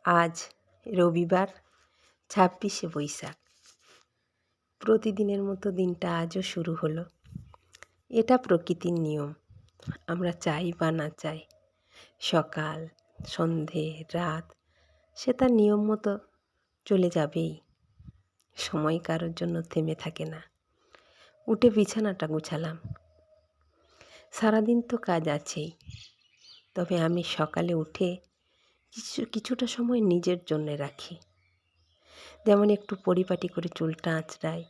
আজ রবিবার ২৬শে বৈশাখ। প্রতিদিনের মতো দিনটা আজও শুরু হলো। এটা প্রকৃতির নিয়ম। আমরা চাই বা না চাই, সকাল, সন্ধে, রাত সে তার নিয়ম মতো চলে যাবেই। সময় কারোর জন্য থেমে থাকে না। উঠে বিছানাটা গুছালাম। সারাদিন তো কাজ আছেই, তবে আমি সকালে উঠে কিছুটা সময় নিজের জন্যে রাখি। যেমন একটু পরিপাটি করে চুলটা আঁচড়াই।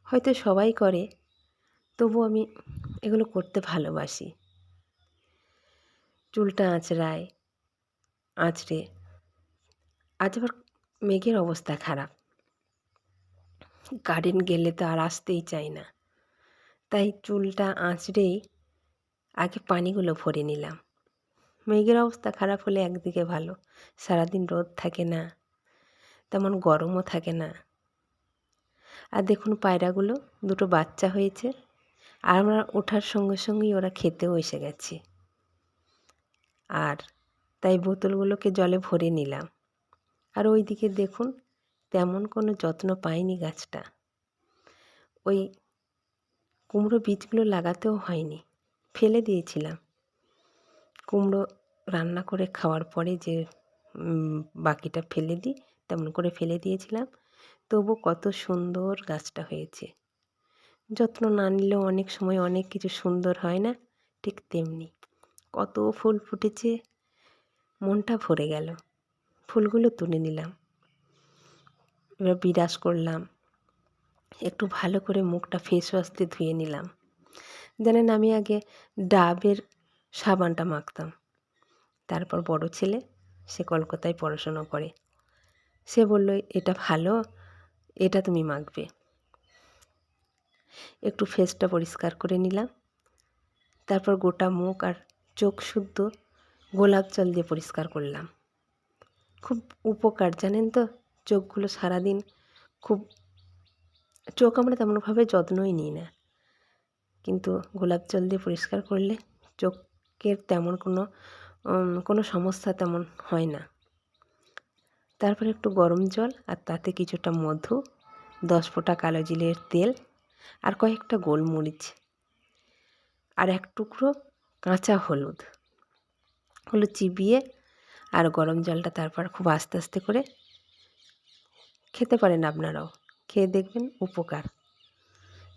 হয়তো সবাই করে, তবু আমি এগুলো করতে ভালোবাসি। চুলটা আঁচড়ে আজ আবার মেঘের অবস্থা খারাপ। কারেন্ট গেলে তো আর আসতেই চাই না, তাই চুলটা আঁচড়েই আগে পানিগুলো ভরে নিলাম। মেঘের অবস্থা খারাপ হলে একদিকে ভালো, সারাদিন রোদ থাকে না, তেমন গরমও থাকে না। আর দেখুন পায়রাগুলো দুটো বাচ্চা হয়েছে, আর আমরা ওঠার সঙ্গে সঙ্গেই ওরা খেতেও এসে গেছে। আর তাই বোতলগুলোকে জলে ভরে নিলাম। আর ওই দিকে দেখুন, তেমন কোনো যত্ন পায়নি গাছটা। ওই কুমড়ো বীজগুলো লাগাতেও হয়নি, ফেলে দিয়েছিলাম। কুমড়ো রান্না করে খাওয়ার পরে যে বাকিটা ফেলে দিই, তেমন করে ফেলে দিয়েছিলাম। তবু কত সুন্দর গাছটা হয়েছে। যত্ন না নিলেও অনেক সময় অনেক কিছু সুন্দর হয় না, ঠিক তেমনি কত ফুল ফুটেছে, মনটা ভরে গেল। ফুলগুলো তুলে নিলাম। এবার বিরাস করলাম, একটু ভালো করে মুখটা ফেস ওয়াশ দিয়ে ধুয়ে নিলাম। জানেন, আমি আগে ডাবের সাবানটা মাখতাম। তারপর বড় ছেলে, সে কলকাতায় পড়াশোনা করে, সে বলল এটা ভালো, এটা তুমি মাখবে। একটু ফেসটা পরিষ্কার করে নিলাম। তারপর গোটা মুখ আর চোখ শুদ্ধ গোলাপ জল দিয়ে পরিষ্কার করলাম। খুব উপকার জানেন তো, চোখগুলো সারাদিন চোখ আমরা তেমনভাবে যত্নই নিই না, কিন্তু গোলাপ জল দিয়ে পরিষ্কার করলে চোখের তেমন কোনো সমস্যা তেমন হয় না। তারপরে একটু গরম জল আর তাতে কিছুটা মধু, 10 ফোঁটা কালো জিরের তেল আর কয়েকটা গোলমরিচ আর এক টুকরো কাঁচা হলুদ চিবিয়ে আর গরম জলটা তারপর খুব আস্তে আস্তে করে খেতে পারেন। আপনারাও খেয়ে দেখবেন, উপকার।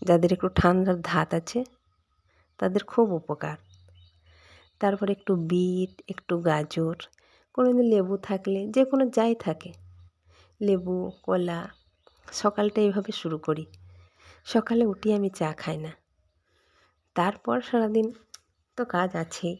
যাদের একটু ঠান্ডার ধাত আছে তাদের খুব উপকার। তারপর একটু বিট, একটু গাজর, কোনোদিন লেবু থাকলে, যে কোনো যাই থাকে, লেবু, কলা, সকালটা এভাবে শুরু করি। সকালে উঠি আমি চা খাই না। তারপর সারাদিন তো কাজ আছেই।